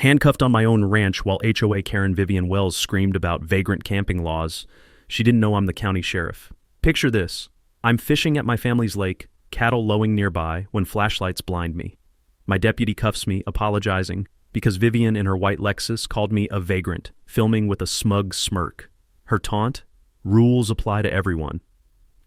Handcuffed on my own ranch while HOA Karen Vivian Wells screamed about vagrant camping laws. She didn't know I'm the county sheriff. Picture this. I'm fishing at my family's lake, cattle lowing nearby, when flashlights blind me. My deputy cuffs me, apologizing, because Vivian in her white Lexus called me a vagrant, filming with a smug smirk. Her taunt? Rules apply to everyone.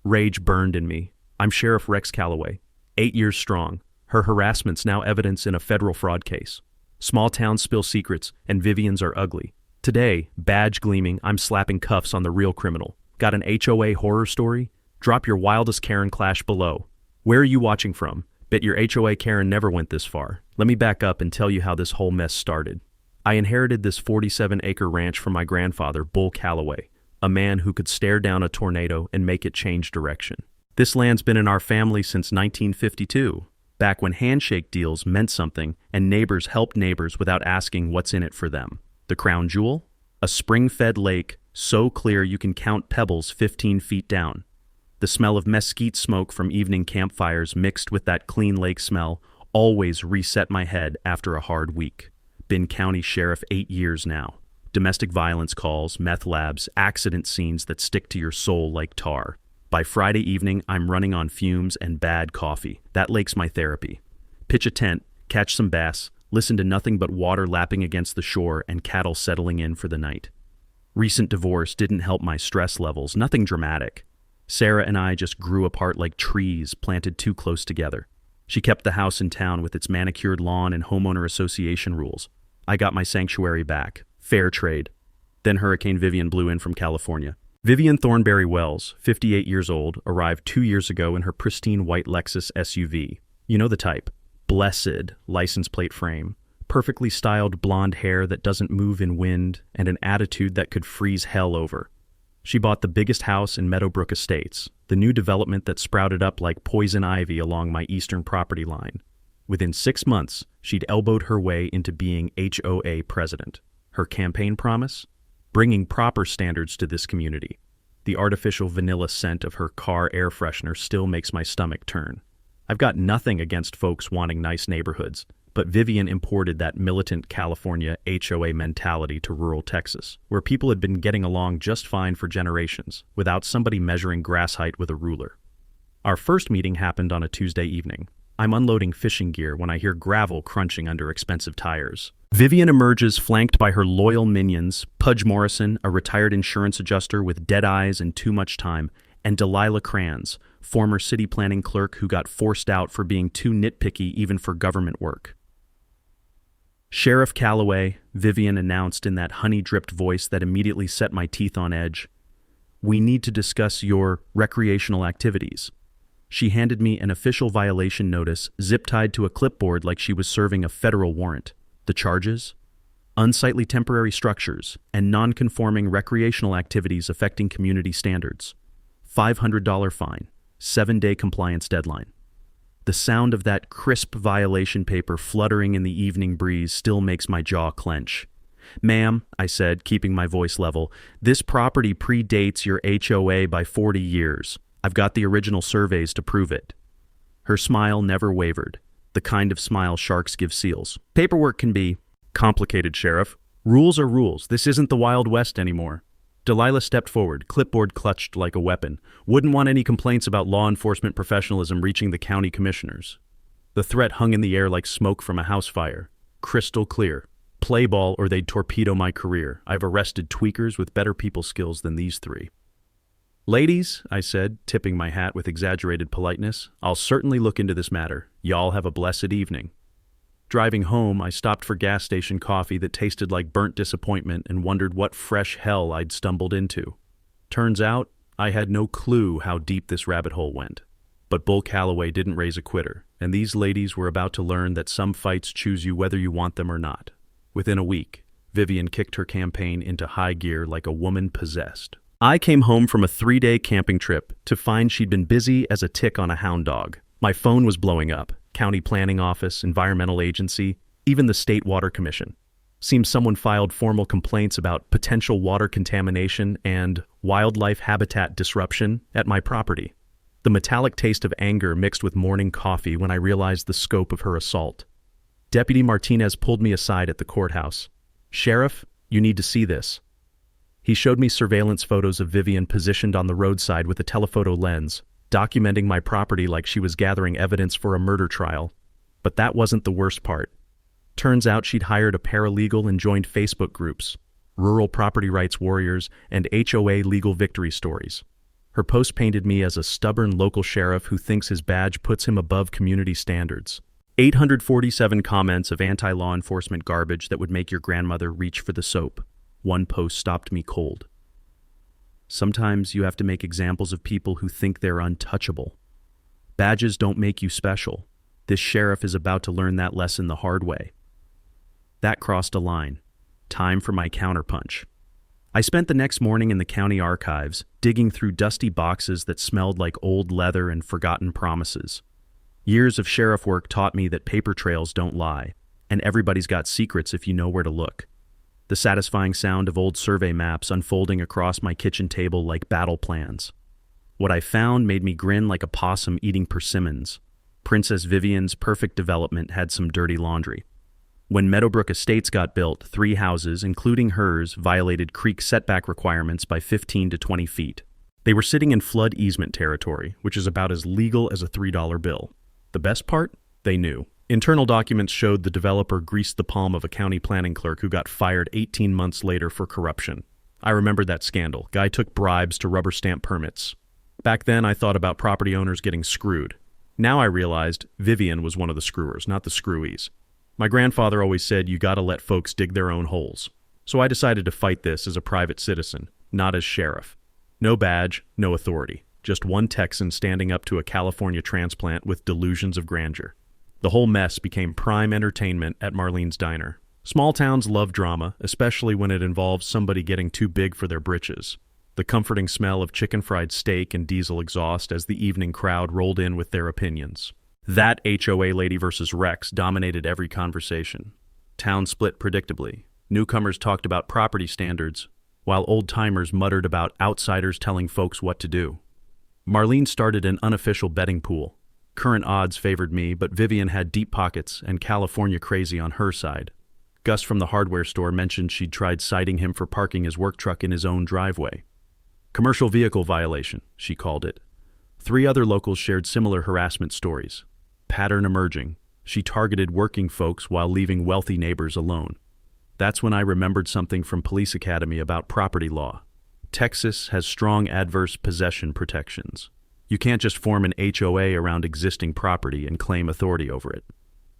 Rage burned in me. I'm Sheriff Rex Calloway, 8 years strong. Her harassment's now evidence in a federal fraud case. Small towns spill secrets, and Vivian's are ugly. Today, badge gleaming, I'm slapping cuffs on the real criminal. Got an HOA horror story? Drop your wildest Karen clash below. Where are you watching from? Bet your HOA Karen never went this far. Let me back up and tell you how this whole mess started. I inherited this 47-acre ranch from my grandfather, Bull Calloway, a man who could stare down a tornado and make it change direction. This land's been in our family since 1952, back when handshake deals meant something and neighbors helped neighbors without asking what's in it for them. The crown jewel? A spring-fed lake so clear you can count pebbles 15 feet down. The smell of mesquite smoke from evening campfires mixed with that clean lake smell always reset my head after a hard week. Been county sheriff 8 years now. Domestic violence calls, meth labs, accident scenes that stick to your soul like tar. By Friday evening, I'm running on fumes and bad coffee. That lake's my therapy. Pitch a tent, catch some bass, listen to nothing but water lapping against the shore and cattle settling in for the night. Recent divorce didn't help my stress levels, nothing dramatic. Sarah and I just grew apart like trees planted too close together. She kept the house in town with its manicured lawn and homeowner association rules. I got my sanctuary back. Fair trade. Then Hurricane Vivian blew in from California. Vivian Thornberry Wells, 58 years old, arrived 2 years ago in her pristine white Lexus SUV. You know the type. Blessed license plate frame, perfectly styled blonde hair that doesn't move in wind, and an attitude that could freeze hell over. She bought the biggest house in Meadowbrook Estates, the new development that sprouted up like poison ivy along my eastern property line. Within 6 months, she'd elbowed her way into being HOA president. Her campaign promise? Bringing proper standards to this community. The artificial vanilla scent of her car air freshener still makes my stomach turn. I've got nothing against folks wanting nice neighborhoods, but Vivian imported that militant California HOA mentality to rural Texas, where people had been getting along just fine for generations, without somebody measuring grass height with a ruler. Our first meeting happened on a Tuesday evening. I'm unloading fishing gear when I hear gravel crunching under expensive tires. Vivian emerges flanked by her loyal minions, Pudge Morrison, a retired insurance adjuster with dead eyes and too much time, and Delilah Kranz, former city planning clerk who got forced out for being too nitpicky even for government work. Sheriff Calloway, Vivian announced in that honey-dripped voice that immediately set my teeth on edge. We need to discuss your recreational activities. She handed me an official violation notice zip-tied to a clipboard like she was serving a federal warrant. The charges? Unsightly temporary structures and non-conforming recreational activities affecting community standards. $500 fine. 7-day compliance deadline. The sound of that crisp violation paper fluttering in the evening breeze still makes my jaw clench. Ma'am, I said, keeping my voice level, this property predates your HOA by 40 years. I've got the original surveys to prove it. Her smile never wavered, the kind of smile sharks give seals. Paperwork can be complicated, Sheriff. Rules are rules. This isn't the Wild West anymore. Delilah stepped forward, clipboard clutched like a weapon. Wouldn't want any complaints about law enforcement professionalism reaching the county commissioners. The threat hung in the air like smoke from a house fire. Crystal clear. Play ball or they'd torpedo my career. I've arrested tweakers with better people skills than these three. Ladies, I said, tipping my hat with exaggerated politeness, I'll certainly look into this matter. Y'all have a blessed evening. Driving home, I stopped for gas station coffee that tasted like burnt disappointment and wondered what fresh hell I'd stumbled into. Turns out, I had no clue how deep this rabbit hole went. But Bull Calloway didn't raise a quitter, and these ladies were about to learn that some fights choose you whether you want them or not. Within a week, Vivian kicked her campaign into high gear like a woman possessed. I came home from a 3-day camping trip to find she'd been busy as a tick on a hound dog. My phone was blowing up. County Planning Office, Environmental Agency, even the State Water Commission. Seems someone filed formal complaints about potential water contamination and wildlife habitat disruption at my property. The metallic taste of anger mixed with morning coffee when I realized the scope of her assault. Deputy Martinez pulled me aside at the courthouse. "Sheriff, you need to see this." He showed me surveillance photos of Vivian positioned on the roadside with a telephoto lens, documenting my property like she was gathering evidence for a murder trial. But that wasn't the worst part. Turns out she'd hired a paralegal and joined Facebook groups, Rural Property Rights Warriors and HOA Legal Victory Stories. Her post painted me as a stubborn local sheriff who thinks his badge puts him above community standards. 847 comments of anti-law enforcement garbage that would make your grandmother reach for the soap. One post stopped me cold. Sometimes you have to make examples of people who think they're untouchable. Badges don't make you special. This sheriff is about to learn that lesson the hard way. That crossed a line. Time for my counterpunch. I spent the next morning in the county archives, digging through dusty boxes that smelled like old leather and forgotten promises. Years of sheriff work taught me that paper trails don't lie, and everybody's got secrets if you know where to look. The satisfying sound of old survey maps unfolding across my kitchen table like battle plans. What I found made me grin like a possum eating persimmons. Princess Vivian's perfect development had some dirty laundry. When Meadowbrook Estates got built, 3 houses, including hers, violated creek setback requirements by 15 to 20 feet. They were sitting in flood easement territory, which is about as legal as a $3 bill. The best part? They knew. Internal documents showed the developer greased the palm of a county planning clerk who got fired 18 months later for corruption. I remembered that scandal. Guy took bribes to rubber stamp permits. Back then, I thought about property owners getting screwed. Now I realized Vivian was one of the screwers, not the screwies. My grandfather always said you gotta let folks dig their own holes. So I decided to fight this as a private citizen, not as sheriff. No badge, no authority. Just one Texan standing up to a California transplant with delusions of grandeur. The whole mess became prime entertainment at Marlene's Diner. Small towns love drama, especially when it involves somebody getting too big for their britches. The comforting smell of chicken fried steak and diesel exhaust as the evening crowd rolled in with their opinions. That HOA Lady versus Rex dominated every conversation. Town split predictably. Newcomers talked about property standards, while old-timers muttered about outsiders telling folks what to do. Marlene started an unofficial betting pool. Current odds favored me, but Vivian had deep pockets and California crazy on her side. Gus from the hardware store mentioned she'd tried citing him for parking his work truck in his own driveway. Commercial vehicle violation, she called it. 3 other locals shared similar harassment stories. Pattern emerging. She targeted working folks while leaving wealthy neighbors alone. That's when I remembered something from Police Academy about property law. Texas has strong adverse possession protections. You can't just form an HOA around existing property and claim authority over it.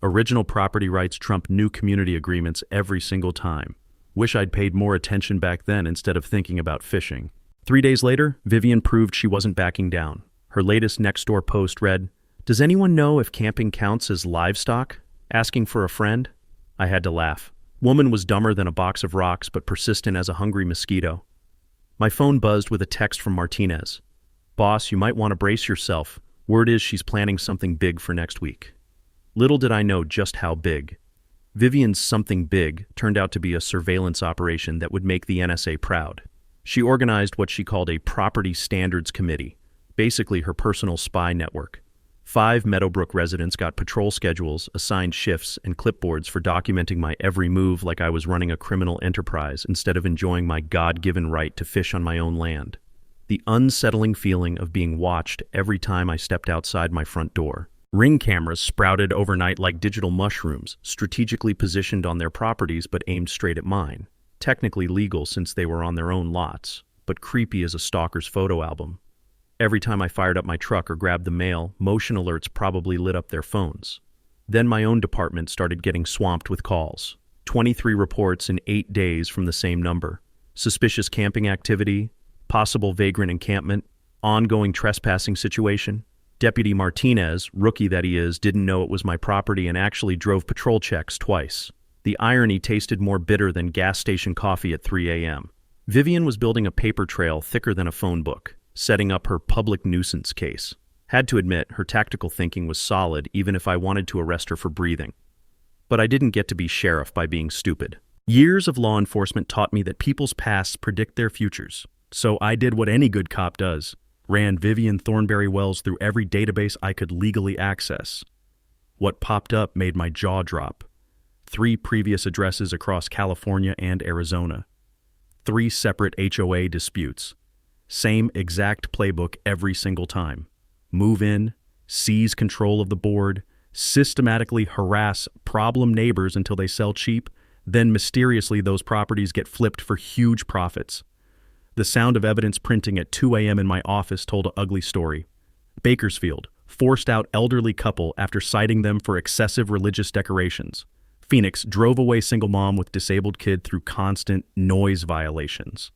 Original property rights trump new community agreements every single time. Wish I'd paid more attention back then instead of thinking about fishing. 3 days later, Vivian proved she wasn't backing down. Her latest Nextdoor post read, "Does anyone know if camping counts as livestock? Asking for a friend?" I had to laugh. Woman was dumber than a box of rocks, but persistent as a hungry mosquito. My phone buzzed with a text from Martinez. "Boss, you might want to brace yourself. Word is she's planning something big for next week." Little did I know just how big. Vivian's something big turned out to be a surveillance operation that would make the NSA proud. She organized what she called a Property Standards Committee, basically her personal spy network. 5 Meadowbrook residents got patrol schedules, assigned shifts, and clipboards for documenting my every move like I was running a criminal enterprise instead of enjoying my God-given right to fish on my own land. The unsettling feeling of being watched every time I stepped outside my front door. Ring cameras sprouted overnight like digital mushrooms, strategically positioned on their properties but aimed straight at mine. Technically legal since they were on their own lots, but creepy as a stalker's photo album. Every time I fired up my truck or grabbed the mail, motion alerts probably lit up their phones. Then my own department started getting swamped with calls. 23 reports in 8 days from the same number. Suspicious camping activity, possible vagrant encampment, ongoing trespassing situation. Deputy Martinez, rookie that he is, didn't know it was my property and actually drove patrol checks twice. The irony tasted more bitter than gas station coffee at 3 a.m. Vivian was building a paper trail thicker than a phone book, setting up her public nuisance case. Had to admit, her tactical thinking was solid even if I wanted to arrest her for breathing. But I didn't get to be sheriff by being stupid. Years of law enforcement taught me that people's pasts predict their futures. So I did what any good cop does. Ran Vivian Thornberry Wells through every database I could legally access. What popped up made my jaw drop. 3 previous addresses across California and Arizona. 3 separate HOA disputes. Same exact playbook every single time. Move in, seize control of the board, systematically harass problem neighbors until they sell cheap, then mysteriously those properties get flipped for huge profits. The sound of evidence printing at 2 a.m. in my office told an ugly story. Bakersfield, forced out elderly couple after citing them for excessive religious decorations. Phoenix, drove away single mom with disabled kid through constant noise violations.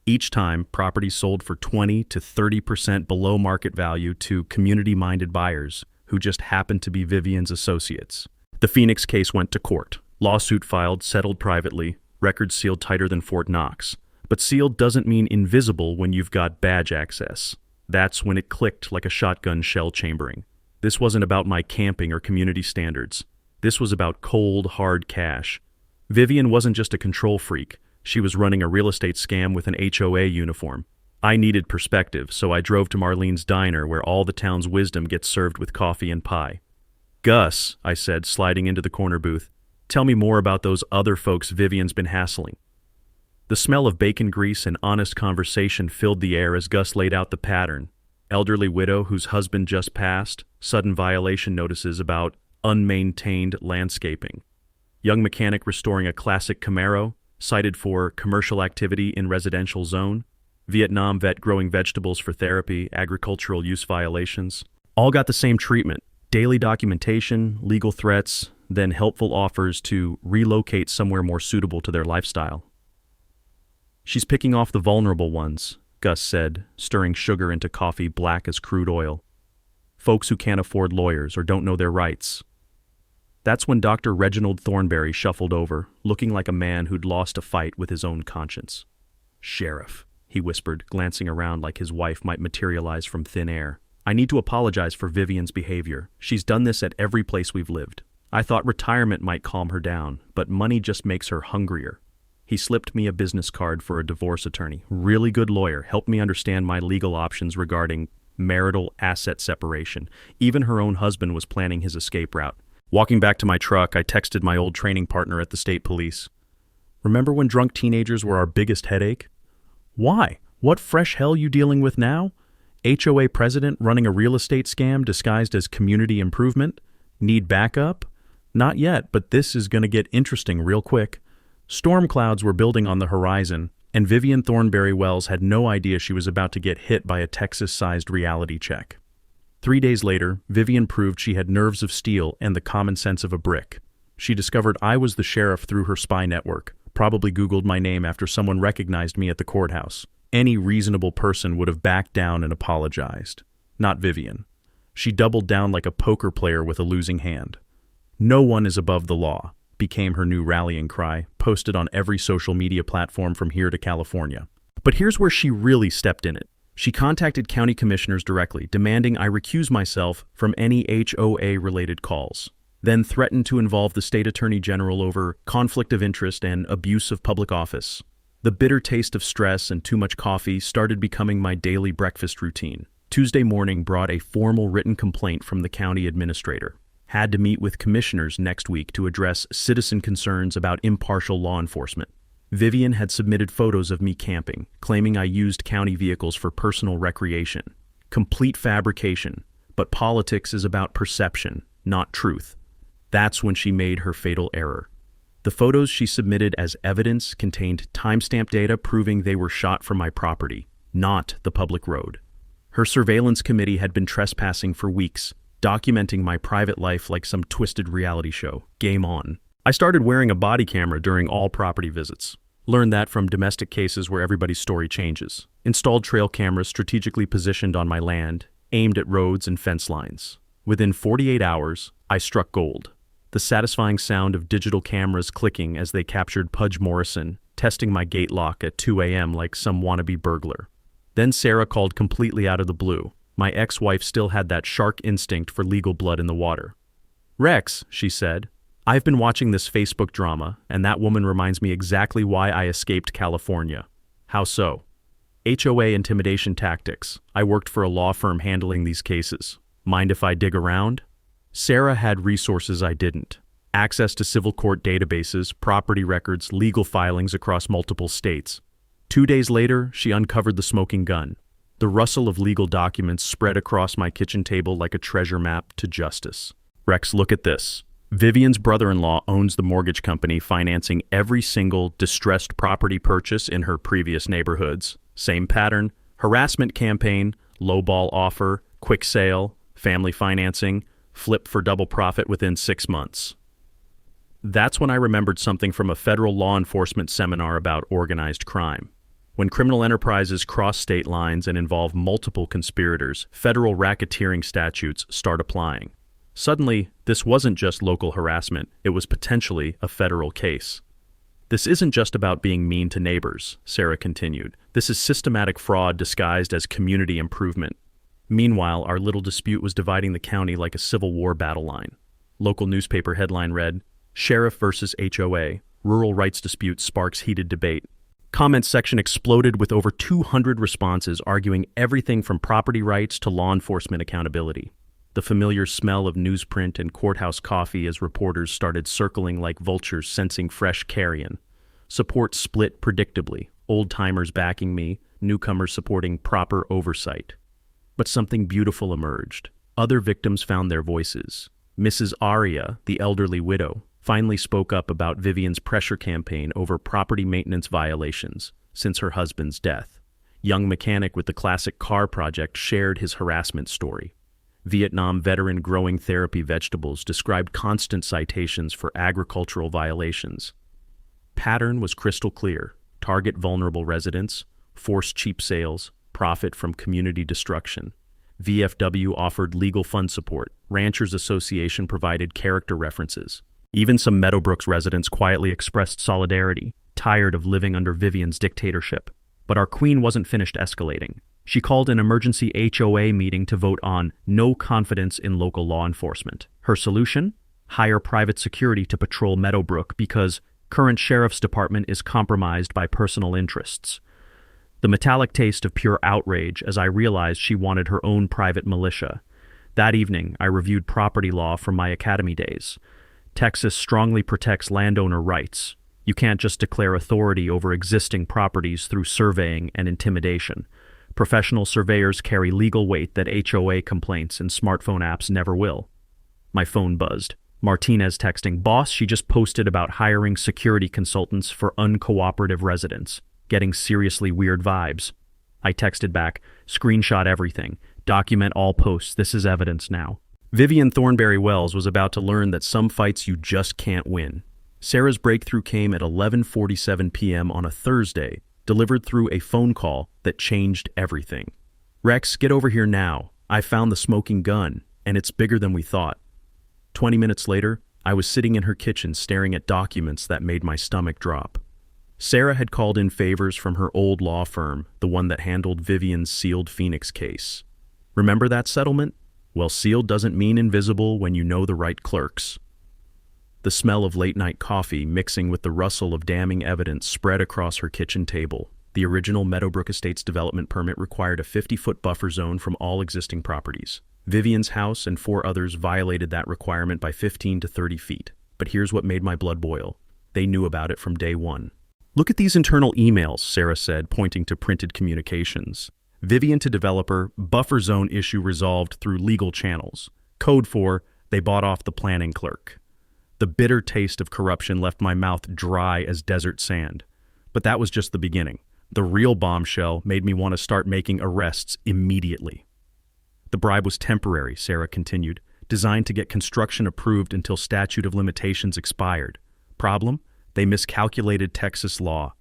Each time, properties sold for 20 to 30% below market value to community-minded buyers who just happened to be Vivian's associates. The Phoenix case went to court. Lawsuit filed, settled privately, records sealed tighter than Fort Knox. But sealed doesn't mean invisible when you've got badge access. That's when it clicked like a shotgun shell chambering. This wasn't about my camping or community standards. This was about cold, hard cash. Vivian wasn't just a control freak. She was running a real estate scam with an HOA uniform. I needed perspective, so I drove to Marlene's diner where all the town's wisdom gets served with coffee and pie. "Gus," I said, sliding into the corner booth, "tell me more about those other folks Vivian's been hassling." The smell of bacon grease and honest conversation filled the air as Gus laid out the pattern. Elderly widow whose husband just passed, sudden violation notices about unmaintained landscaping. Young mechanic restoring a classic Camaro, cited for commercial activity in residential zone. Vietnam vet growing vegetables for therapy, agricultural use violations. All got the same treatment. Daily documentation, legal threats, then helpful offers to relocate somewhere more suitable to their lifestyle. "She's picking off the vulnerable ones," Gus said, stirring sugar into coffee black as crude oil. "Folks who can't afford lawyers or don't know their rights." That's when Dr. Reginald Thornberry shuffled over, looking like a man who'd lost a fight with his own conscience. "Sheriff," he whispered, glancing around like his wife might materialize from thin air. "I need to apologize for Vivian's behavior. She's done this at every place we've lived. I thought retirement might calm her down, but money just makes her hungrier." He slipped me a business card for a divorce attorney. Really good lawyer, helped me understand my legal options regarding marital asset separation. Even her own husband was planning his escape route. Walking back to my truck, I texted my old training partner at the state police. "Remember when drunk teenagers were our biggest headache?" "Why? What fresh hell you dealing with now? HOA president running a real estate scam disguised as community improvement? Need backup?" "Not yet, but this is going to get interesting real quick." Storm clouds were building on the horizon, and Vivian Thornberry Wells had no idea she was about to get hit by a Texas-sized reality check. 3 days later, Vivian proved she had nerves of steel and the common sense of a brick. She discovered I was the sheriff through her spy network, probably Googled my name after someone recognized me at the courthouse. Any reasonable person would have backed down and apologized. Not Vivian. She doubled down like a poker player with a losing hand. "No one is above the law," became her new rallying cry, posted on every social media platform from here to California. But here's where she really stepped in it. She contacted county commissioners directly, demanding I recuse myself from any HOA-related calls, then threatened to involve the state attorney general over conflict of interest and abuse of public office. The bitter taste of stress and too much coffee started becoming my daily breakfast routine. Tuesday morning brought a formal written complaint from the county administrator. Had to meet with commissioners next week to address citizen concerns about impartial law enforcement. Vivian had submitted photos of me camping, claiming I used county vehicles for personal recreation. Complete fabrication, but politics is about perception, not truth. That's when she made her fatal error. The photos she submitted as evidence contained timestamp data proving they were shot from my property, not the public road. Her surveillance committee had been trespassing for weeks, documenting my private life like some twisted reality show. Game on. I started wearing a body camera during all property visits. Learned that from domestic cases where everybody's story changes. Installed trail cameras strategically positioned on my land, aimed at roads and fence lines. Within 48 hours, I struck gold. The satisfying sound of digital cameras clicking as they captured Pudge Morrison, testing my gate lock at 2 a.m. like some wannabe burglar. Then Sarah called completely out of the blue. My ex-wife still had that shark instinct for legal blood in the water. "Rex," she said, "I've been watching this Facebook drama, and that woman reminds me exactly why I escaped California." "How so?" "HOA intimidation tactics. I worked for a law firm handling these cases. Mind if I dig around?" Sarah had resources I didn't. access to civil court databases, property records, legal filings across multiple states. 2 days later, she uncovered the smoking gun. The rustle of legal documents spread across my kitchen table like a treasure map to justice. Rex, look at this. Vivian's brother-in-law owns the mortgage company financing every single distressed property purchase in her previous neighborhoods. Same pattern: harassment campaign, lowball offer, quick sale, family financing, flip for double profit within 6 months. That's when I remembered something from a federal law enforcement seminar about organized crime. When criminal enterprises cross state lines and involve multiple conspirators, federal racketeering statutes start applying. Suddenly, this wasn't just local harassment, it was potentially a federal case. This isn't just about being mean to neighbors, Sarah continued. This is systematic fraud disguised as community improvement. Meanwhile, our little dispute was dividing the county like a Civil War battle line. Local newspaper headline read, "Sheriff versus HOA. Rural rights dispute sparks heated debate." Comments section exploded with over 200 responses arguing everything from property rights to law enforcement accountability. The familiar smell of newsprint and courthouse coffee as reporters started circling like vultures sensing fresh carrion. Support split predictably, old-timers backing me, newcomers supporting proper oversight. But something beautiful emerged. Other victims found their voices. Mrs. Aria, the elderly widow, finally spoke up about Vivian's pressure campaign over property maintenance violations since her husband's death. Young mechanic with the classic car project shared his harassment story. Vietnam veteran growing therapy vegetables described constant citations for agricultural violations. Pattern was crystal clear: target vulnerable residents, force cheap sales, profit from community destruction. VFW offered legal fund support. Ranchers Association provided character references. Even some Meadowbrooks residents quietly expressed solidarity, tired of living under Vivian's dictatorship. But our queen wasn't finished escalating. She called an emergency HOA meeting to vote on no confidence in local law enforcement. Her solution? Hire private security to patrol Meadowbrook because current sheriff's department is compromised by personal interests. The metallic taste of pure outrage as I realized she wanted her own private militia. That evening, I reviewed property law from my academy days. Texas strongly protects landowner rights. You can't just declare authority over existing properties through surveying and intimidation. Professional surveyors carry legal weight that HOA complaints and smartphone apps never will. My phone buzzed. Martinez texting, "Boss, she just posted about hiring security consultants for uncooperative residents. Getting seriously weird vibes." I texted back, "Screenshot everything. Document all posts. This is evidence now." Vivian Thornberry Wells was about to learn that some fights you just can't win. Sarah's breakthrough came at 11:47 p.m. on a Thursday, delivered through a phone call that changed everything. "Rex, get over here now. I found the smoking gun, and it's bigger than we thought." 20 minutes later, I was sitting in her kitchen staring at documents that made my stomach drop. Sarah had called in favors from her old law firm, the one that handled Vivian's sealed Phoenix case. Remember that settlement? Well, sealed doesn't mean invisible when you know the right clerks. The smell of late-night coffee mixing with the rustle of damning evidence spread across her kitchen table. The original Meadowbrook Estates development permit required a 50-foot buffer zone from all existing properties. Vivian's house and 4 others violated that requirement by 15 to 30 feet. But here's what made my blood boil. They knew about it from day one. "Look at these internal emails," Sarah said, pointing to printed communications. "Vivian to developer, buffer zone issue resolved through legal channels. Code for, they bought off the planning clerk." The bitter taste of corruption left my mouth dry as desert sand. But that was just the beginning. The real bombshell made me want to start making arrests immediately. "The bribe was temporary," Sarah continued, "designed to get construction approved until statute of limitations expired. Problem? They miscalculated Texas law.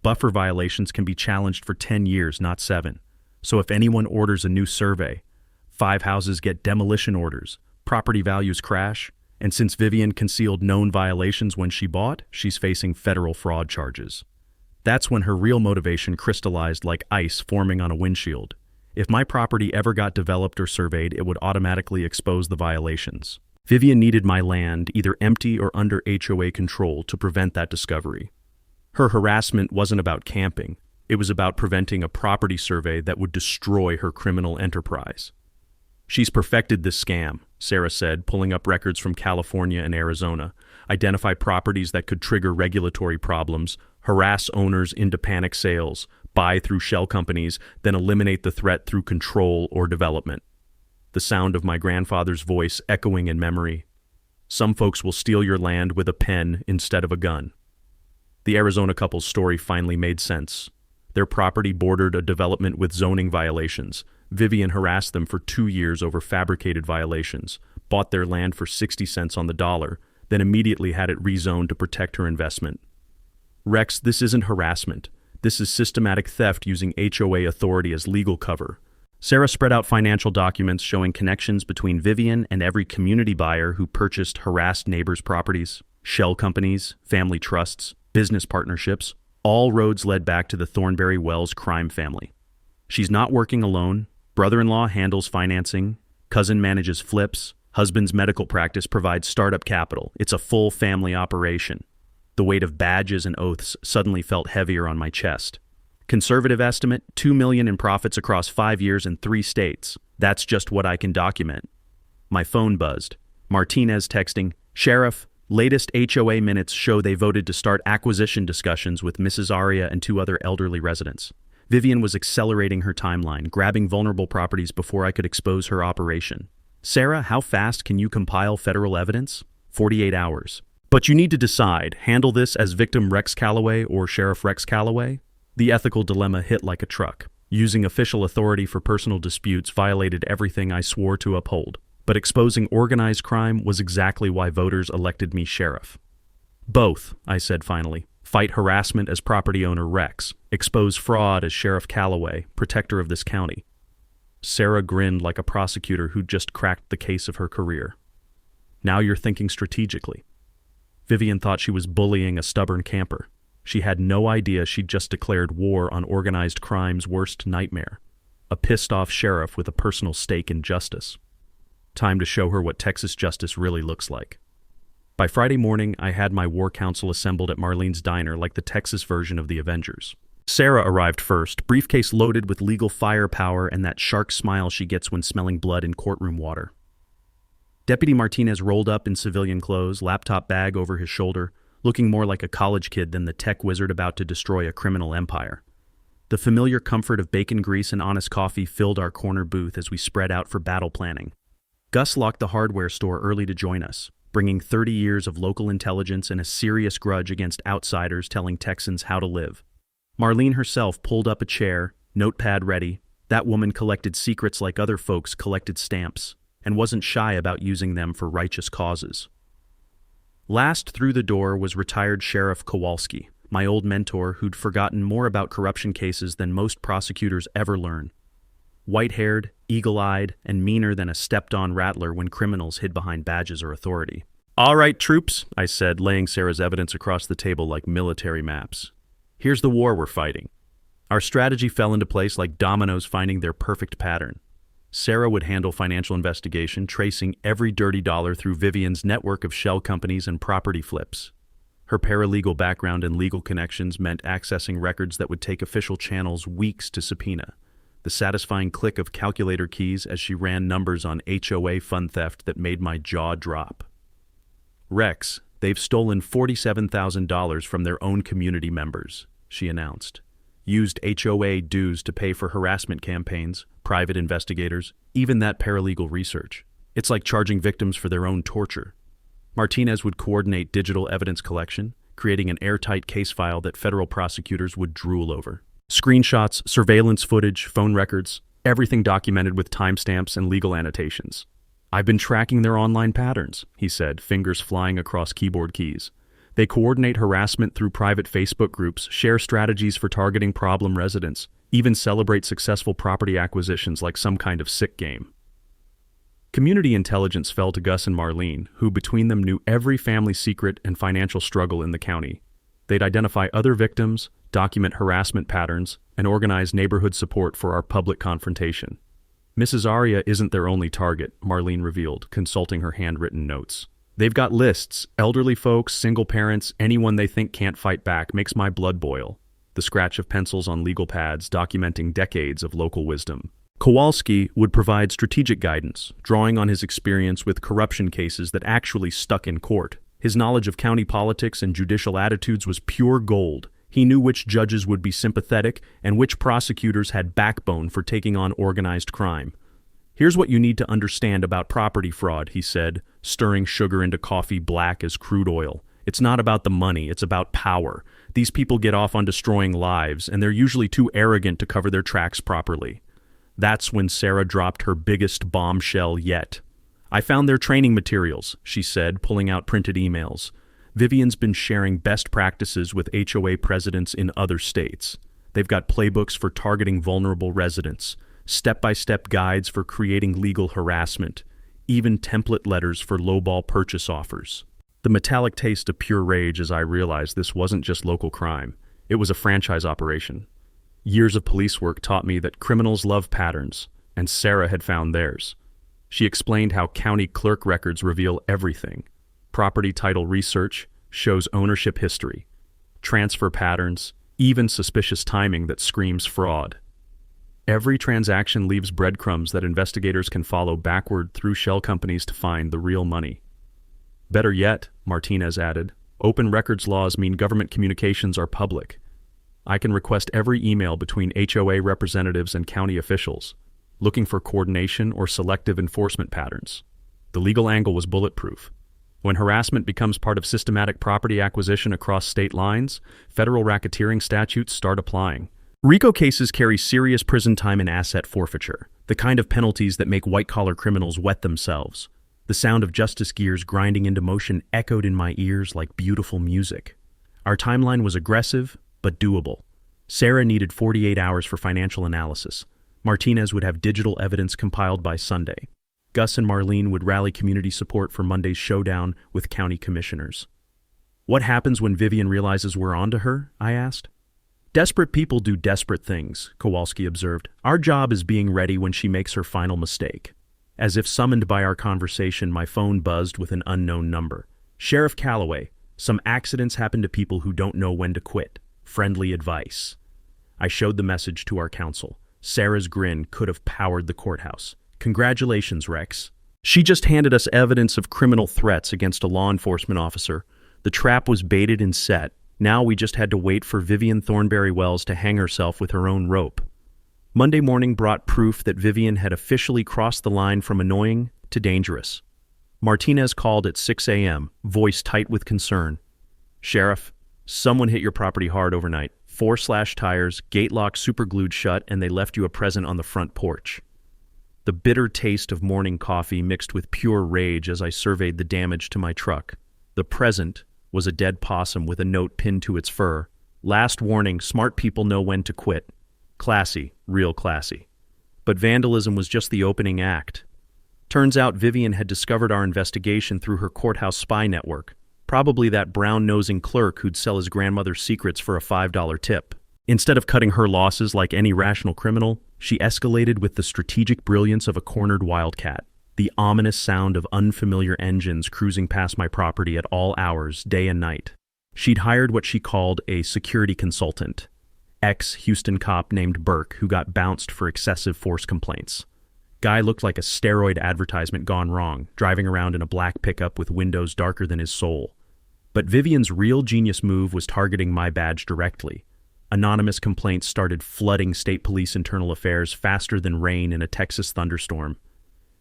Buffer violations can be challenged for 10 years, not 7. So if anyone orders a new survey, 5 houses get demolition orders, property values crash, and since Vivian concealed known violations when she bought, she's facing federal fraud charges. That's when her real motivation crystallized like ice forming on a windshield. If my property ever got developed or surveyed, it would automatically expose the violations. Vivian needed my land either empty or under HOA control to prevent that discovery. Her harassment wasn't about camping. It was about preventing a property survey that would destroy her criminal enterprise. "She's perfected this scam," Sarah said, pulling up records from California and Arizona. identify properties that could trigger regulatory problems, harass owners into panic sales, buy through shell companies, then eliminate the threat through control or development. The sound of my grandfather's voice echoing in memory. Some folks will steal your land with a pen instead of a gun. The Arizona couple's story finally made sense. Their property bordered a development with zoning violations. Vivian harassed them for 2 years over fabricated violations, bought their land for 60 cents on the dollar, then immediately had it rezoned to protect her investment. Rex, this isn't harassment. This is systematic theft using HOA authority as legal cover. Sarah spread out financial documents showing connections between Vivian and every community buyer who purchased harassed neighbors' properties, shell companies, family trusts, business partnerships. All roads led back to the Thornberry Wells crime family. She's not working alone. Brother-in-law handles financing. Cousin manages flips. Husband's medical practice provides startup capital. It's a full family operation. The weight of badges and oaths suddenly felt heavier on my chest. Conservative estimate, $2 million in profits across 5 years in 3 states. That's just what I can document. My phone buzzed. Martinez texting, "Sheriff, latest HOA minutes show they voted to start acquisition discussions with Mrs. Aria and 2 other elderly residents." Vivian was accelerating her timeline, grabbing vulnerable properties before I could expose her operation. "Sarah, how fast can you compile federal evidence?" 48 hours. "But you need to decide, handle this as victim Rex Calloway or Sheriff Rex Calloway?" The ethical dilemma hit like a truck. Using official authority for personal disputes violated everything I swore to uphold. But exposing organized crime was exactly why voters elected me sheriff. "Both," I said finally. "Fight harassment as property owner Rex. Expose fraud as Sheriff Calloway, protector of this county." Sarah grinned like a prosecutor who'd just cracked the case of her career. "Now you're thinking strategically." Vivian thought she was bullying a stubborn camper. She had no idea she'd just declared war on organized crime's worst nightmare. A pissed-off sheriff with a personal stake in justice. Time to show her what Texas justice really looks like. By Friday morning, I had my war council assembled at Marlene's diner like the Texas version of the Avengers. Sarah arrived first, briefcase loaded with legal firepower and that shark smile she gets when smelling blood in courtroom water. Deputy Martinez rolled up in civilian clothes, laptop bag over his shoulder, looking more like a college kid than the tech wizard about to destroy a criminal empire. The familiar comfort of bacon grease and honest coffee filled our corner booth as we spread out for battle planning. Gus locked the hardware store early to join us, bringing 30 years of local intelligence and a serious grudge against outsiders telling Texans how to live. Marlene herself pulled up a chair, notepad ready. That woman collected secrets like other folks collected stamps, and wasn't shy about using them for righteous causes. Last through the door was retired Sheriff Kowalski, my old mentor who'd forgotten more about corruption cases than most prosecutors ever learn. White-haired, eagle-eyed, and meaner than a stepped-on rattler when criminals hid behind badges or authority. "All right, troops," I said, laying Sarah's evidence across the table like military maps. "Here's the war we're fighting." Our strategy fell into place like dominoes finding their perfect pattern. Sarah would handle financial investigation, tracing every dirty dollar through Vivian's network of shell companies and property flips. Her paralegal background and legal connections meant accessing records that would take official channels weeks to subpoena. The satisfying click of calculator keys as she ran numbers on HOA fund theft that made my jaw drop. "Rex, they've stolen $47,000 from their own community members," she announced. "Used HOA dues to pay for harassment campaigns, private investigators, even that paralegal research. It's like charging victims for their own torture." Martinez would coordinate digital evidence collection, creating an airtight case file that federal prosecutors would drool over. Screenshots, surveillance footage, phone records, everything documented with timestamps and legal annotations. "I've been tracking their online patterns," he said, fingers flying across keyboard keys. "They coordinate harassment through private Facebook groups, share strategies for targeting problem residents, even celebrate successful property acquisitions like some kind of sick game." Community intelligence fell to Gus and Marlene, who between them knew every family secret and financial struggle in the county. They'd identify other victims, document harassment patterns, and organize neighborhood support for our public confrontation. "Mrs. Aria isn't their only target," Marlene revealed, consulting her handwritten notes. "They've got lists, elderly folks, single parents, anyone they think can't fight back. Makes my blood boil." The scratch of pencils on legal pads documenting decades of local wisdom. Kowalski would provide strategic guidance, drawing on his experience with corruption cases that actually stuck in court. His knowledge of county politics and judicial attitudes was pure gold. He knew which judges would be sympathetic and which prosecutors had backbone for taking on organized crime. "Here's what you need to understand about property fraud," he said, stirring sugar into coffee black as crude oil. "It's not about the money, it's about power. These people get off on destroying lives, and they're usually too arrogant to cover their tracks properly." That's when Sarah dropped her biggest bombshell yet. "I found their training materials," she said, pulling out printed emails. Vivian's been sharing best practices with HOA presidents in other states. They've got playbooks for targeting vulnerable residents, step-by-step guides for creating legal harassment, even template letters for lowball purchase offers. The metallic taste of pure rage as I realized this wasn't just local crime. It was a franchise operation. Years of police work taught me that criminals love patterns, and Sarah had found theirs. She explained how county clerk records reveal everything. Property title research shows ownership history, transfer patterns, even suspicious timing that screams fraud. Every transaction leaves breadcrumbs that investigators can follow backward through shell companies to find the real money. Better yet, Martinez added, open records laws mean government communications are public. I can request every email between HOA representatives and county officials, looking for coordination or selective enforcement patterns. The legal angle was bulletproof. When harassment becomes part of systematic property acquisition across state lines, federal racketeering statutes start applying. RICO cases carry serious prison time and asset forfeiture, the kind of penalties that make white-collar criminals wet themselves. The sound of justice gears grinding into motion echoed in my ears like beautiful music. Our timeline was aggressive, but doable. Sarah needed 48 hours for financial analysis. Martinez would have digital evidence compiled by Sunday. Gus and Marlene would rally community support for Monday's showdown with county commissioners. "What happens when Vivian realizes we're onto her?" I asked. "Desperate people do desperate things," Kowalski observed. "Our job is being ready when she makes her final mistake." As if summoned by our conversation, my phone buzzed with an unknown number. "Sheriff Calloway, some accidents happen to people who don't know when to quit. Friendly advice." I showed the message to our counsel. Sarah's grin could have powered the courthouse. "Congratulations, Rex. She just handed us evidence of criminal threats against a law enforcement officer. The trap was baited and set. Now we just had to wait for Vivian Thornberry Wells to hang herself with her own rope." Monday morning brought proof that Vivian had officially crossed the line from annoying to dangerous. Martinez called at 6 a.m., voice tight with concern. "Sheriff, someone hit your property hard overnight. 4 tires, gate lock superglued shut, and they left you a present on the front porch." The bitter taste of morning coffee mixed with pure rage as I surveyed the damage to my truck. The present was a dead possum with a note pinned to its fur. "Last warning, smart people know when to quit." Classy, real classy. But vandalism was just the opening act. Turns out Vivian had discovered our investigation through her courthouse spy network, probably that brown-nosing clerk who'd sell his grandmother's secrets for a $5 tip. Instead of cutting her losses like any rational criminal, she escalated with the strategic brilliance of a cornered wildcat, the ominous sound of unfamiliar engines cruising past my property at all hours, day and night. She'd hired what she called a security consultant, ex-Houston cop named Burke who got bounced for excessive force complaints. Guy looked like a steroid advertisement gone wrong, driving around in a black pickup with windows darker than his soul. But Vivian's real genius move was targeting my badge directly. Anonymous complaints started flooding state police internal affairs faster than rain in a Texas thunderstorm.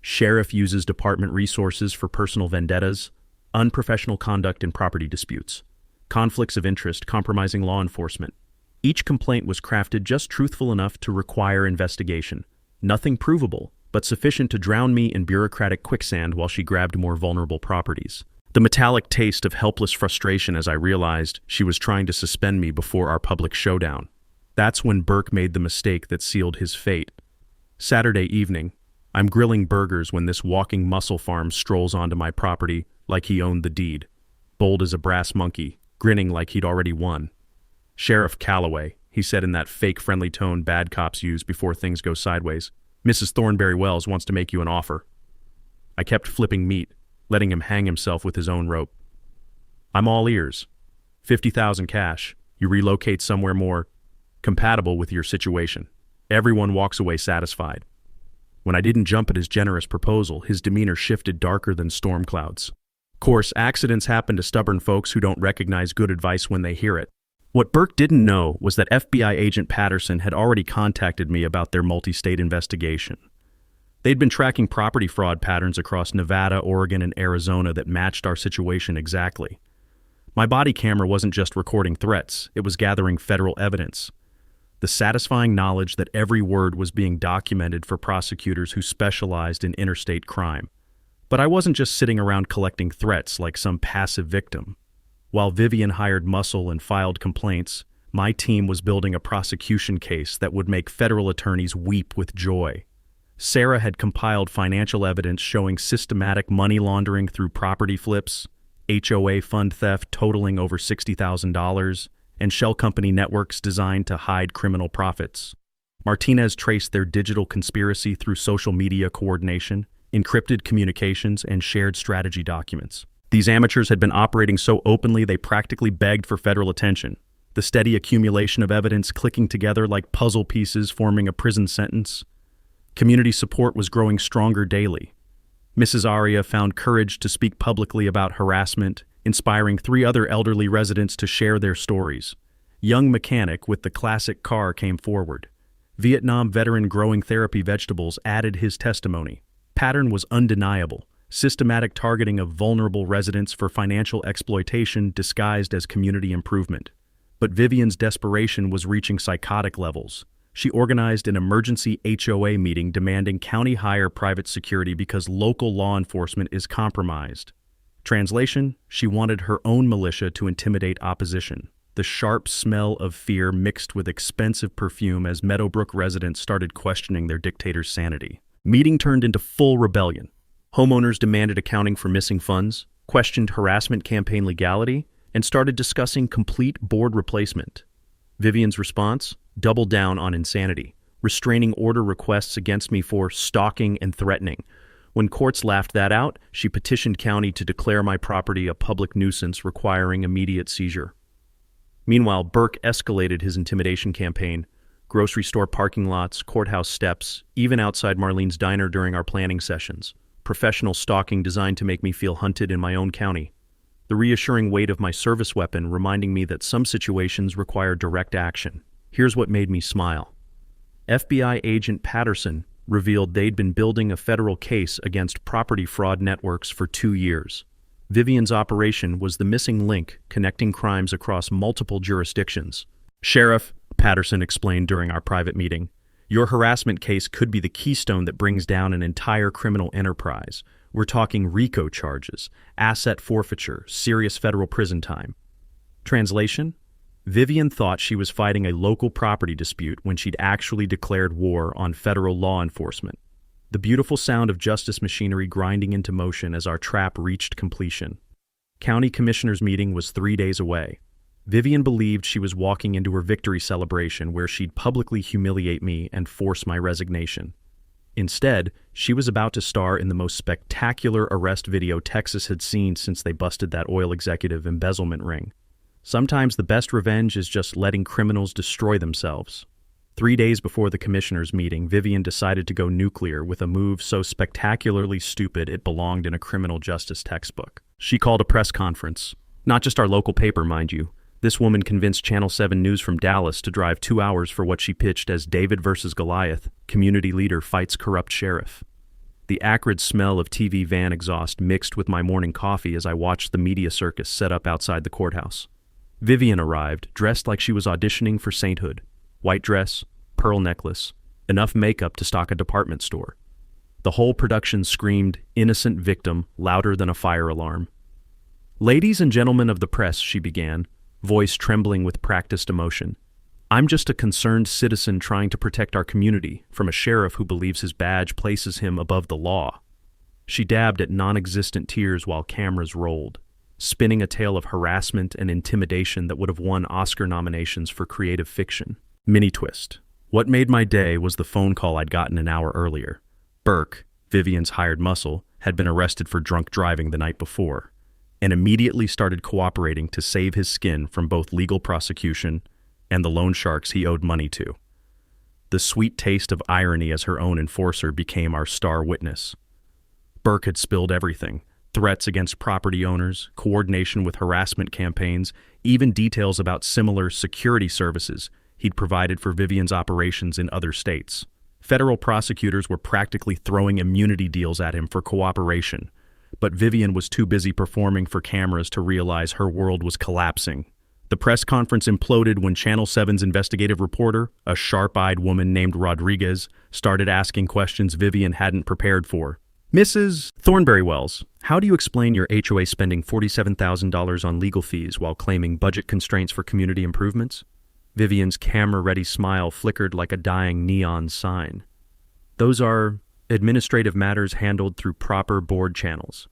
Sheriff uses department resources for personal vendettas, unprofessional conduct in property disputes, conflicts of interest compromising law enforcement. Each complaint was crafted just truthful enough to require investigation. Nothing provable, but sufficient to drown me in bureaucratic quicksand while she grabbed more vulnerable properties. The metallic taste of helpless frustration as I realized she was trying to suspend me before our public showdown. That's when Burke made the mistake that sealed his fate. Saturday evening, I'm grilling burgers when this walking muscle farm strolls onto my property like he owned the deed, bold as a brass monkey, grinning like he'd already won. "Sheriff Calloway," he said in that fake friendly tone bad cops use before things go sideways. "Mrs. Thornberry Wells wants to make you an offer." I kept flipping meat, letting him hang himself with his own rope. "I'm all ears. 50,000 cash. You relocate somewhere more compatible with your situation. Everyone walks away satisfied." When I didn't jump at his generous proposal, his demeanor shifted darker than storm clouds. Course, accidents happen to stubborn folks who don't recognize good advice when they hear it. What Burke didn't know was that FBI agent Patterson had already contacted me about their multi-state investigation. They'd been tracking property fraud patterns across Nevada, Oregon, and Arizona that matched our situation exactly. My body camera wasn't just recording threats, it was gathering federal evidence. The satisfying knowledge that every word was being documented for prosecutors who specialized in interstate crime. But I wasn't just sitting around collecting threats like some passive victim. While Vivian hired muscle and filed complaints, my team was building a prosecution case that would make federal attorneys weep with joy. Sarah had compiled financial evidence showing systematic money laundering through property flips, HOA fund theft totaling over $60,000, and shell company networks designed to hide criminal profits. Martinez traced their digital conspiracy through social media coordination, encrypted communications, and shared strategy documents. These amateurs had been operating so openly they practically begged for federal attention. The steady accumulation of evidence clicking together like puzzle pieces forming a prison sentence. Community support was growing stronger daily. Mrs. Aria found courage to speak publicly about harassment, inspiring 3 other elderly residents to share their stories. Young mechanic with the classic car came forward. Vietnam veteran growing therapy vegetables added his testimony. Pattern was undeniable. Systematic targeting of vulnerable residents for financial exploitation disguised as community improvement. But Vivian's desperation was reaching psychotic levels. She organized an emergency HOA meeting demanding county hire private security because local law enforcement is compromised. Translation, she wanted her own militia to intimidate opposition. The sharp smell of fear mixed with expensive perfume as Meadowbrook residents started questioning their dictator's sanity. Meeting turned into full rebellion. Homeowners demanded accounting for missing funds, questioned harassment campaign legality, and started discussing complete board replacement. Vivian's response? Doubled down on insanity, restraining order requests against me for stalking and threatening. When courts laughed that out, she petitioned county to declare my property a public nuisance requiring immediate seizure. Meanwhile, Burke escalated his intimidation campaign. Grocery store parking lots, courthouse steps, even outside Marlene's diner during our planning sessions. Professional stalking designed to make me feel hunted in my own county. The reassuring weight of my service weapon reminding me that some situations require direct action. Here's what made me smile. FBI agent Patterson revealed they'd been building a federal case against property fraud networks for 2 years. Vivian's operation was the missing link connecting crimes across multiple jurisdictions. Sheriff, Patterson explained during our private meeting, your harassment case could be the keystone that brings down an entire criminal enterprise. We're talking RICO charges, asset forfeiture, serious federal prison time. Translation? Vivian thought she was fighting a local property dispute when she'd actually declared war on federal law enforcement. The beautiful sound of justice machinery grinding into motion as our trap reached completion. County commissioners' meeting was 3 days away. Vivian believed she was walking into her victory celebration where she'd publicly humiliate me and force my resignation. Instead, she was about to star in the most spectacular arrest video Texas had seen since they busted that oil executive embezzlement ring. Sometimes the best revenge is just letting criminals destroy themselves. 3 days before the commissioners' meeting, Vivian decided to go nuclear with a move so spectacularly stupid it belonged in a criminal justice textbook. She called a press conference. Not just our local paper, mind you. This woman convinced Channel 7 News from Dallas to drive 2 hours for what she pitched as David versus Goliath, community leader fights corrupt sheriff. The acrid smell of TV van exhaust mixed with my morning coffee as I watched the media circus set up outside the courthouse. Vivian arrived, dressed like she was auditioning for sainthood. White dress, pearl necklace, enough makeup to stock a department store. The whole production screamed, innocent victim, louder than a fire alarm. Ladies and gentlemen of the press, she began, voice trembling with practiced emotion. I'm just a concerned citizen trying to protect our community from a sheriff who believes his badge places him above the law. She dabbed at non-existent tears while cameras rolled, spinning a tale of harassment and intimidation that would have won Oscar nominations for creative fiction. Mini twist. What made my day was the phone call I'd gotten an hour earlier. Burke, Vivian's hired muscle, had been arrested for drunk driving the night before, and immediately started cooperating to save his skin from both legal prosecution and the loan sharks he owed money to. The sweet taste of irony as her own enforcer became our star witness. Burke had spilled everything, threats against property owners, coordination with harassment campaigns, even details about similar security services he'd provided for Vivian's operations in other states. Federal prosecutors were practically throwing immunity deals at him for cooperation, but Vivian was too busy performing for cameras to realize her world was collapsing. The press conference imploded when Channel 7's investigative reporter, a sharp-eyed woman named Rodriguez, started asking questions Vivian hadn't prepared for. Mrs. Thornberry Wells, how do you explain your HOA spending $47,000 on legal fees while claiming budget constraints for community improvements? Vivian's camera-ready smile flickered like a dying neon sign. Those are administrative matters handled through proper board channels.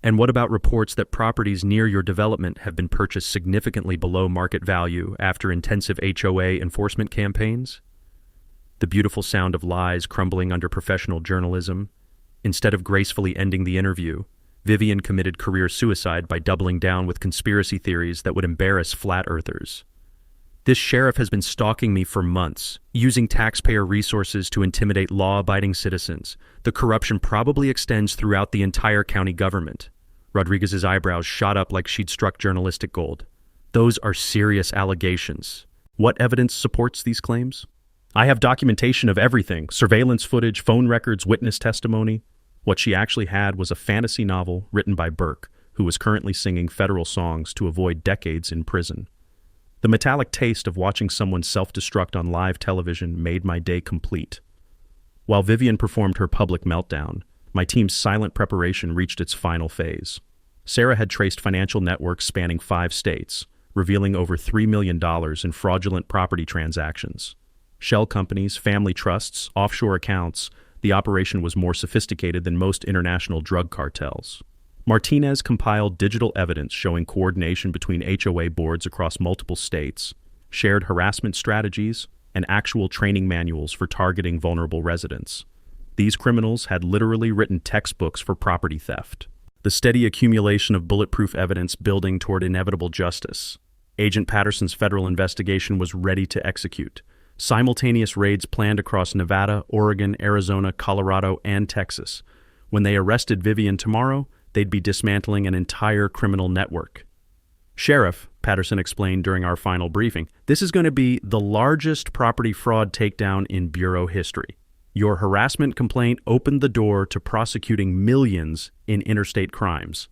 And what about reports that properties near your development have been purchased significantly below market value after intensive HOA enforcement campaigns? The beautiful sound of lies crumbling under professional journalism. Instead of gracefully ending the interview, Vivian committed career suicide by doubling down with conspiracy theories that would embarrass flat earthers. This sheriff has been stalking me for months, using taxpayer resources to intimidate law-abiding citizens. The corruption probably extends throughout the entire county government. Rodriguez's eyebrows shot up like she'd struck journalistic gold. Those are serious allegations. What evidence supports these claims? I have documentation of everything: surveillance footage, phone records, witness testimony. What she actually had was a fantasy novel written by Burke, who was currently singing federal songs to avoid decades in prison. The metallic taste of watching someone self-destruct on live television made my day complete. While Vivian performed her public meltdown, my team's silent preparation reached its final phase. Sarah had traced financial networks spanning 5 states, revealing over $3 million in fraudulent property transactions. Shell companies, family trusts, offshore accounts. The operation was more sophisticated than most international drug cartels. Martinez compiled digital evidence showing coordination between HOA boards across multiple states, shared harassment strategies, and actual training manuals for targeting vulnerable residents. These criminals had literally written textbooks for property theft. The steady accumulation of bulletproof evidence building toward inevitable justice. Agent Patterson's federal investigation was ready to execute. Simultaneous raids planned across Nevada, Oregon, Arizona, Colorado, and Texas. When they arrested Vivian tomorrow, they'd be dismantling an entire criminal network. Sheriff, Patterson explained during our final briefing, this is going to be the largest property fraud takedown in Bureau history. Your harassment complaint opened the door to prosecuting millions in interstate crimes.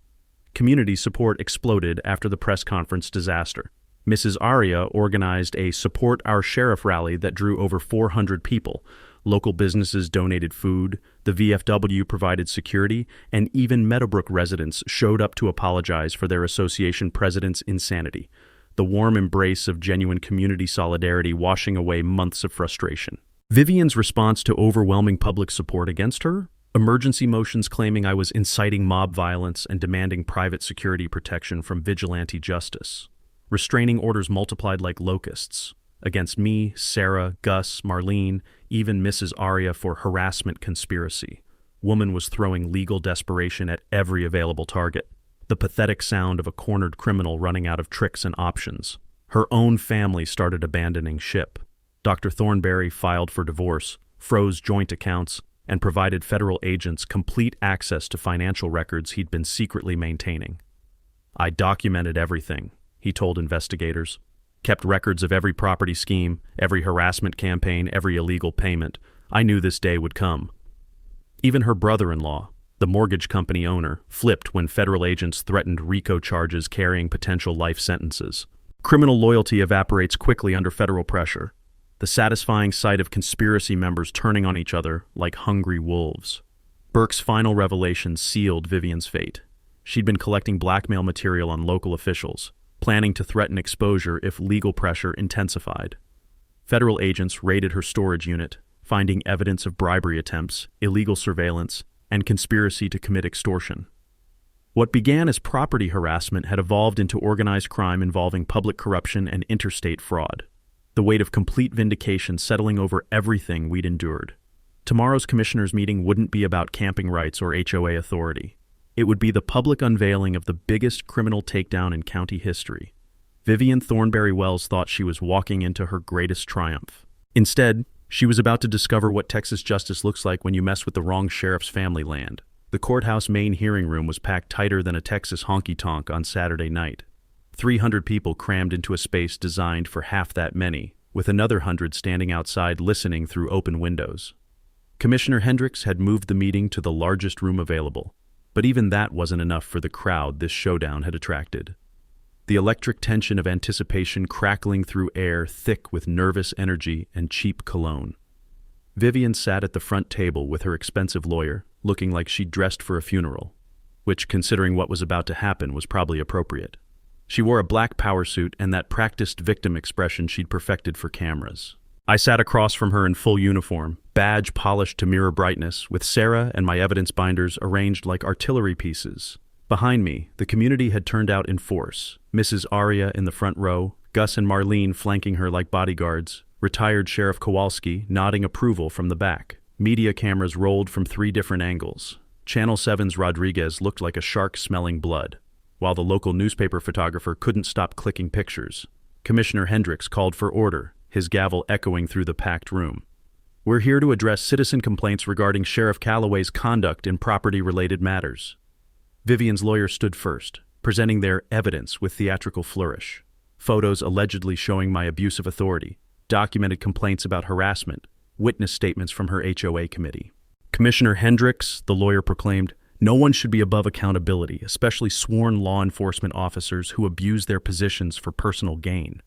Community support exploded after the press conference disaster. Mrs. Aria organized a Support Our Sheriff rally that drew over 400 people. Local businesses donated food, the VFW provided security, and even Meadowbrook residents showed up to apologize for their association president's insanity. The warm embrace of genuine community solidarity washing away months of frustration. Vivian's response to overwhelming public support against her? Emergency motions claiming I was inciting mob violence and demanding private security protection from vigilante justice. Restraining orders multiplied like locusts. Against me, Sarah, Gus, Marlene, even Mrs. Aria for harassment conspiracy. Woman was throwing legal desperation at every available target. The pathetic sound of a cornered criminal running out of tricks and options. Her own family started abandoning ship. Dr. Thornberry filed for divorce, froze joint accounts, and provided federal agents complete access to financial records he'd been secretly maintaining. I documented everything, he told investigators. Kept records of every property scheme, every harassment campaign, every illegal payment. I knew this day would come. Even her brother-in-law, the mortgage company owner, flipped when federal agents threatened RICO charges carrying potential life sentences. Criminal loyalty evaporates quickly under federal pressure. The satisfying sight of conspiracy members turning on each other like hungry wolves. Burke's final revelation sealed Vivian's fate. She'd been collecting blackmail material on local officials, planning to threaten exposure if legal pressure intensified. Federal agents raided her storage unit, finding evidence of bribery attempts, illegal surveillance, and conspiracy to commit extortion. What began as property harassment had evolved into organized crime involving public corruption and interstate fraud. The weight of complete vindication settling over everything we'd endured. Tomorrow's commissioners' meeting wouldn't be about camping rights or HOA authority. It would be the public unveiling of the biggest criminal takedown in county history. Vivian Thornberry Wells thought she was walking into her greatest triumph. Instead, she was about to discover what Texas justice looks like when you mess with the wrong sheriff's family land. The courthouse main hearing room was packed tighter than a Texas honky-tonk on Saturday night. 300 people crammed into a space designed for half that many, with another 100 standing outside listening through open windows. Commissioner Hendricks had moved the meeting to the largest room available, but even that wasn't enough for the crowd this showdown had attracted. The electric tension of anticipation crackling through air thick with nervous energy and cheap cologne. Vivian sat at the front table with her expensive lawyer, looking like she'd dressed for a funeral, which, considering what was about to happen, was probably appropriate. She wore a black power suit and that practiced victim expression she'd perfected for cameras. I sat across from her in full uniform, badge polished to mirror brightness, with Sarah and my evidence binders arranged like artillery pieces. Behind me, the community had turned out in force. Mrs. Aria in the front row, Gus and Marlene flanking her like bodyguards, retired Sheriff Kowalski nodding approval from the back. Media cameras rolled from 3 different angles. Channel 7's Rodriguez looked like a shark smelling blood, while the local newspaper photographer couldn't stop clicking pictures. Commissioner Hendricks called for order, his gavel echoing through the packed room. We're here to address citizen complaints regarding Sheriff Calloway's conduct in property-related matters. Vivian's lawyer stood first, presenting their evidence with theatrical flourish. Photos allegedly showing my abuse of authority, documented complaints about harassment, witness statements from her HOA committee. Commissioner Hendricks, the lawyer proclaimed, no one should be above accountability, especially sworn law enforcement officers who abuse their positions for personal gain.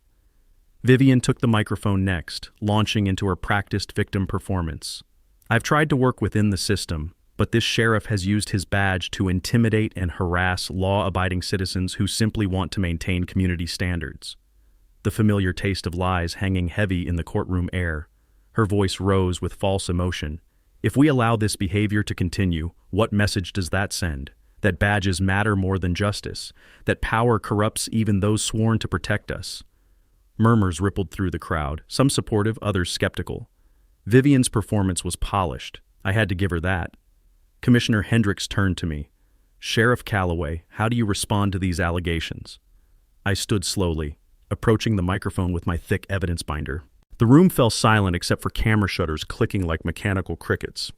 Vivian took the microphone next, launching into her practiced victim performance. I've tried to work within the system, but this sheriff has used his badge to intimidate and harass law-abiding citizens who simply want to maintain community standards. The familiar taste of lies hanging heavy in the courtroom air. Her voice rose with false emotion. If we allow this behavior to continue, what message does that send? That badges matter more than justice, that power corrupts even those sworn to protect us. Murmurs rippled through the crowd, some supportive, others skeptical. Vivian's performance was polished. I had to give her that. Commissioner Hendricks turned to me. Sheriff Calloway, how do you respond to these allegations? I stood slowly, approaching the microphone with my thick evidence binder. The room fell silent except for camera shutters clicking like mechanical crickets.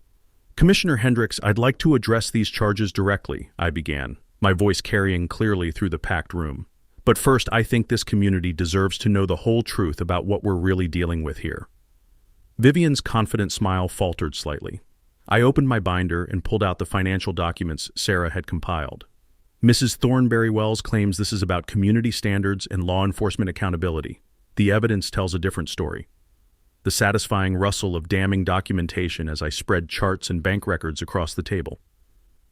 Commissioner Hendricks, I'd like to address these charges directly, I began, my voice carrying clearly through the packed room. But first, I think this community deserves to know the whole truth about what we're really dealing with here. Vivian's confident smile faltered slightly. I opened my binder and pulled out the financial documents Sarah had compiled. Mrs. Thornberry Wells claims this is about community standards and law enforcement accountability. The evidence tells a different story. The satisfying rustle of damning documentation as I spread charts and bank records across the table.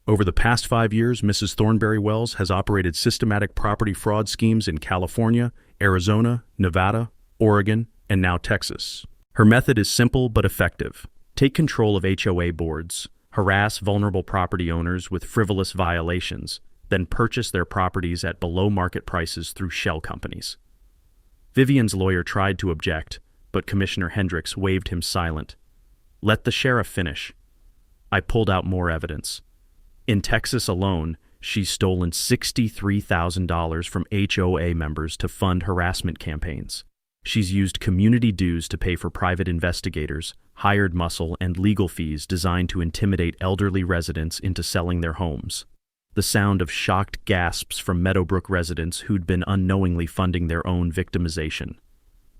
Over the past 5 years, Mrs. Thornberry Wells has operated systematic property fraud schemes in California, Arizona, Nevada, Oregon, and now Texas. Her method is simple but effective. Take control of HOA boards, harass vulnerable property owners with frivolous violations, then purchase their properties at below-market prices through shell companies. Vivian's lawyer tried to object, but Commissioner Hendricks waved him silent. Let the sheriff finish. I pulled out more evidence. In Texas alone, she's stolen $63,000 from HOA members to fund harassment campaigns. She's used community dues to pay for private investigators, hired muscle, and legal fees designed to intimidate elderly residents into selling their homes. The sound of shocked gasps from Meadowbrook residents who'd been unknowingly funding their own victimization.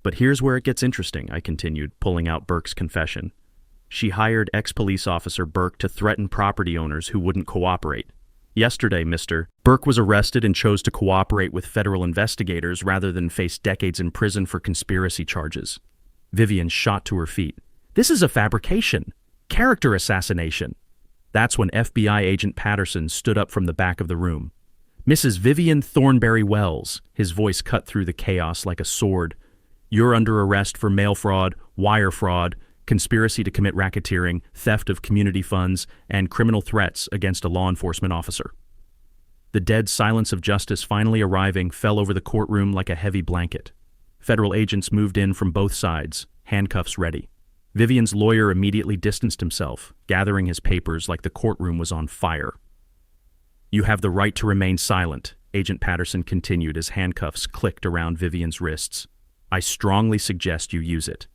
But here's where it gets interesting, I continued, pulling out Burke's confession. She hired ex-police officer Burke to threaten property owners who wouldn't cooperate. Yesterday, Mr. Burke was arrested and chose to cooperate with federal investigators rather than face decades in prison for conspiracy charges. Vivian shot to her feet. This is a fabrication. Character assassination. That's when FBI agent Patterson stood up from the back of the room. Mrs. Vivian Thornberry Wells, his voice cut through the chaos like a sword. You're under arrest for mail fraud, wire fraud, conspiracy to commit racketeering, theft of community funds, and criminal threats against a law enforcement officer. The dead silence of justice finally arriving fell over the courtroom like a heavy blanket. Federal agents moved in from both sides, handcuffs ready. Vivian's lawyer immediately distanced himself, gathering his papers like the courtroom was on fire. You have the right to remain silent, Agent Patterson continued as handcuffs clicked around Vivian's wrists. I strongly suggest you use it.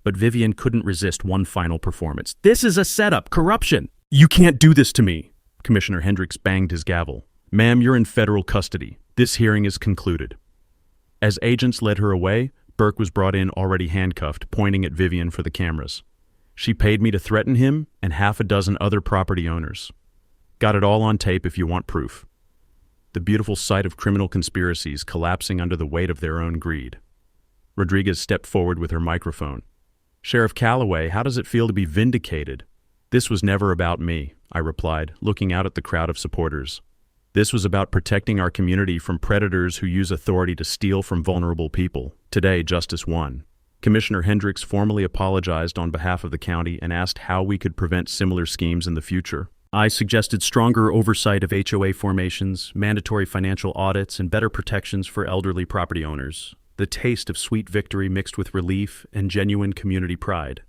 But Vivian couldn't resist one final performance. This is a setup, corruption. You can't do this to me. Commissioner Hendricks banged his gavel. "Ma'am, you're in federal custody. This hearing is concluded." As agents led her away, Burke was brought in already handcuffed, pointing at Vivian for the cameras. "She paid me to threaten him and half a dozen other property owners. Got it all on tape if you want proof." The beautiful sight of criminal conspiracies collapsing under the weight of their own greed. Rodriguez stepped forward with her microphone. "Sheriff Calloway, how does it feel to be vindicated?" "This was never about me," I replied, looking out at the crowd of supporters. "This was about protecting our community from predators who use authority to steal from vulnerable people. Today, justice won." Commissioner Hendricks formally apologized on behalf of the county and asked how we could prevent similar schemes in the future. I suggested stronger oversight of HOA formations, mandatory financial audits, and better protections for elderly property owners. The taste of sweet victory mixed with relief and genuine community pride.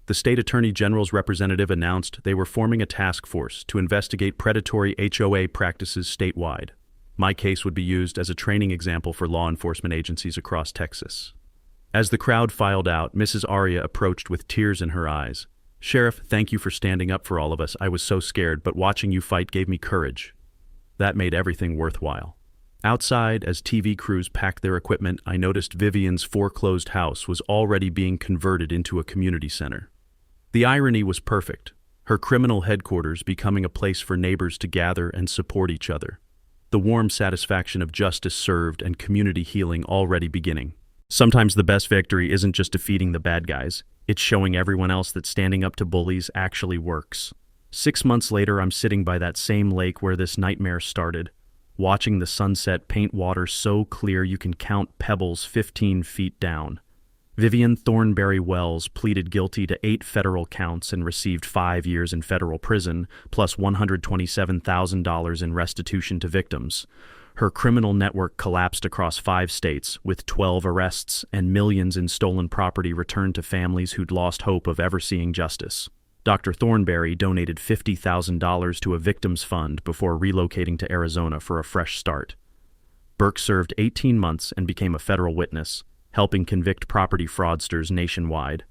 The state attorney general's representative announced they were forming a task force to investigate predatory HOA practices statewide. My case would be used as a training example for law enforcement agencies across Texas. As the crowd filed out, Mrs. Aria approached with tears in her eyes. "Sheriff, thank you for standing up for all of us. I was so scared, but watching you fight gave me courage. That made everything worthwhile." Outside, as TV crews packed their equipment, I noticed Vivian's foreclosed house was already being converted into a community center. The irony was perfect, her criminal headquarters becoming a place for neighbors to gather and support each other. The warm satisfaction of justice served and community healing already beginning. Sometimes the best victory isn't just defeating the bad guys, it's showing everyone else that standing up to bullies actually works. 6 months later, I'm sitting by that same lake where this nightmare started, watching the sunset paint water so clear you can count pebbles 15 feet down. Vivian Thornberry Wells pleaded guilty to 8 federal counts and received 5 years in federal prison, plus $127,000 in restitution to victims. Her criminal network collapsed across 5 states, with 12 arrests and millions in stolen property returned to families who'd lost hope of ever seeing justice. Dr. Thornberry donated $50,000 to a victims fund before relocating to Arizona for a fresh start. Burke served 18 months and became a federal witness, helping convict property fraudsters nationwide.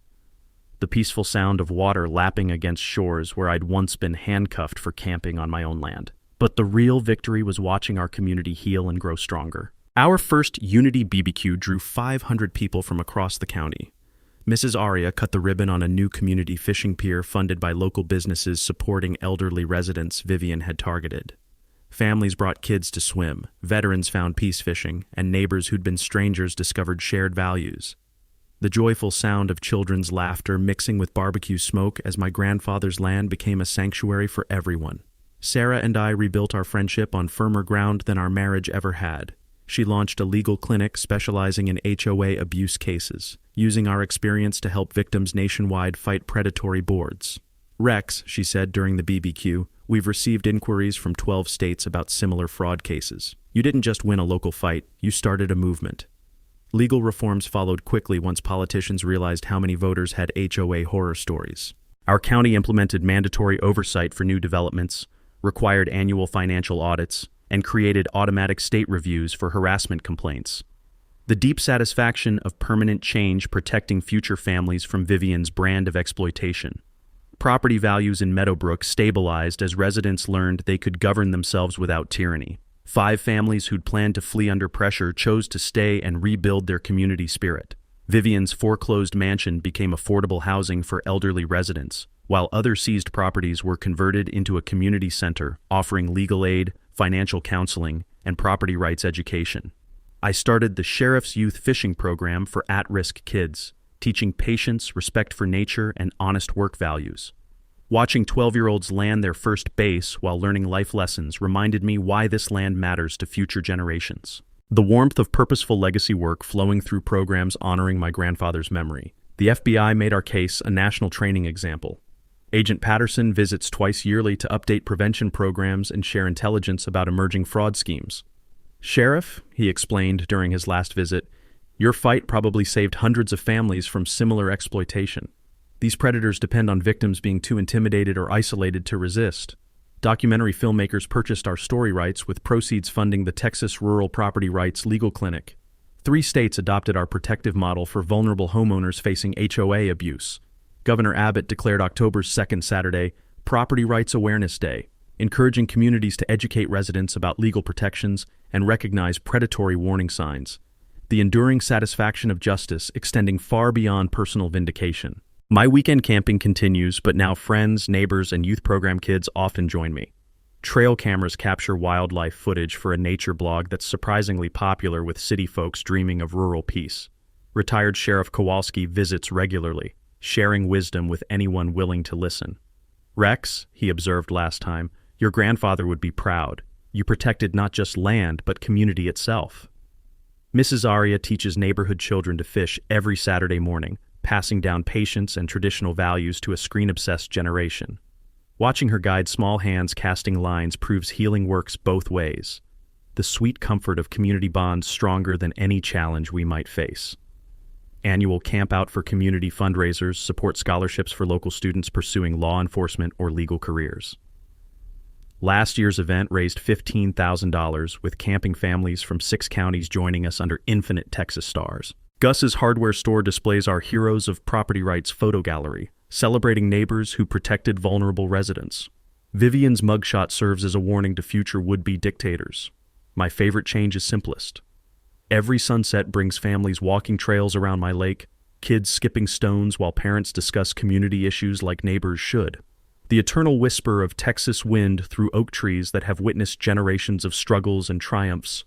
The peaceful sound of water lapping against shores where I'd once been handcuffed for camping on my own land. But the real victory was watching our community heal and grow stronger. Our first Unity BBQ drew 500 people from across the county. Mrs. Aria cut the ribbon on a new community fishing pier funded by local businesses supporting elderly residents Vivian had targeted. Families brought kids to swim, veterans found peace fishing, and neighbors who'd been strangers discovered shared values. The joyful sound of children's laughter mixing with barbecue smoke as my grandfather's land became a sanctuary for everyone. Sarah and I rebuilt our friendship on firmer ground than our marriage ever had. She launched a legal clinic specializing in HOA abuse cases, using our experience to help victims nationwide fight predatory boards. "Rex," she said during the BBQ, "we've received inquiries from 12 states about similar fraud cases. You didn't just win a local fight, you started a movement." Legal reforms followed quickly once politicians realized how many voters had HOA horror stories. Our county implemented mandatory oversight for new developments, required annual financial audits, and created automatic state reviews for harassment complaints. The deep satisfaction of permanent change protecting future families from Vivian's brand of exploitation. Property values in Meadowbrook stabilized as residents learned they could govern themselves without tyranny. 5 families who'd planned to flee under pressure chose to stay and rebuild their community spirit. Vivian's foreclosed mansion became affordable housing for elderly residents, while other seized properties were converted into a community center offering legal aid, financial counseling, and property rights education. I started the Sheriff's Youth Fishing Program for at-risk kids, teaching patience, respect for nature, and honest work values. Watching 12-year-olds land their first base while learning life lessons reminded me why this land matters to future generations. The warmth of purposeful legacy work flowing through programs honoring my grandfather's memory. The FBI made our case a national training example. Agent Patterson visits twice yearly to update prevention programs and share intelligence about emerging fraud schemes. "Sheriff," he explained during his last visit, "your fight probably saved hundreds of families from similar exploitation. These predators depend on victims being too intimidated or isolated to resist. Documentary filmmakers purchased our story rights with proceeds funding the Texas Rural Property Rights Legal Clinic. 3 states adopted our protective model for vulnerable homeowners facing HOA abuse. Governor Abbott declared October's second Saturday Property Rights Awareness Day. encouraging communities to educate residents about legal protections and recognize predatory warning signs. The enduring satisfaction of justice extending far beyond personal vindication. My weekend camping continues, but now friends, neighbors, and youth program kids often join me. Trail cameras capture wildlife footage for a nature blog that's surprisingly popular with city folks dreaming of rural peace. Retired Sheriff Kowalski visits regularly, sharing wisdom with anyone willing to listen. "Rex," he observed last time, "your grandfather would be proud. You protected not just land, but community itself." Mrs. Aria teaches neighborhood children to fish every Saturday morning, passing down patience and traditional values to a screen-obsessed generation. Watching her guide small hands casting lines proves healing works both ways. The sweet comfort of community bonds stronger than any challenge we might face. Annual camp out for community fundraisers support scholarships for local students pursuing law enforcement or legal careers. Last year's event raised $15,000, with camping families from 6 counties joining us under infinite Texas stars. Gus's hardware store displays our Heroes of Property Rights photo gallery, celebrating neighbors who protected vulnerable residents. Vivian's mugshot serves as a warning to future would-be dictators. My favorite change is simplest. Every sunset brings families walking trails around my lake, kids skipping stones while parents discuss community issues like neighbors should. The eternal whisper of Texas wind through oak trees that have witnessed generations of struggles and triumphs.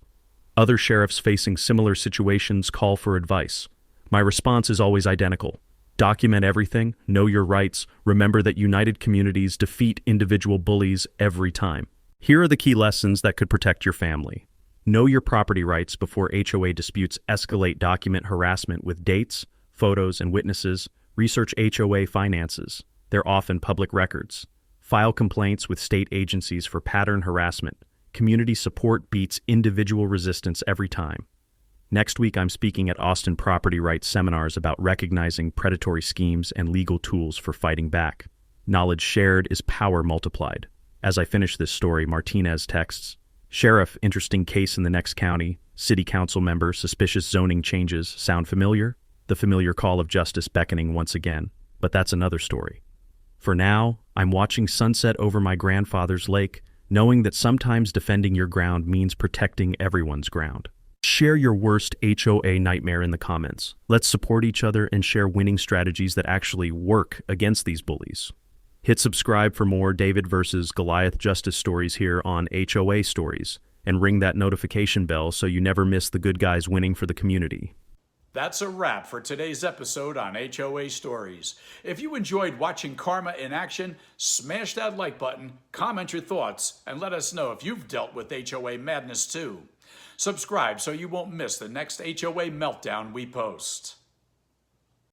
Other sheriffs facing similar situations call for advice. My response is always identical. Document everything, know your rights, remember that united communities defeat individual bullies every time. Here are the key lessons that could protect your family. Know your property rights before HOA disputes escalate. Document harassment with dates, photos, and witnesses. Research HOA finances. They're often public records. File complaints with state agencies for pattern harassment. Community support beats individual resistance every time. Next week, I'm speaking at Austin Property Rights seminars about recognizing predatory schemes and legal tools for fighting back. Knowledge shared is power multiplied. As I finish this story, Martinez texts, "Sheriff, interesting case in the next county. City council member, suspicious zoning changes. Sound familiar?" The familiar call of justice beckoning once again. But that's another story. For now, I'm watching sunset over my grandfather's lake, knowing that sometimes defending your ground means protecting everyone's ground. Share your worst HOA nightmare in the comments. Let's support each other and share winning strategies that actually work against these bullies. Hit subscribe for more David versus Goliath justice stories here on HOA Stories, and ring that notification bell so you never miss the good guys winning for the community. That's a wrap for today's episode on HOA Stories. If you enjoyed watching Karma in action, smash that like button, comment your thoughts, and let us know if you've dealt with HOA madness too. Subscribe so you won't miss the next HOA meltdown we post.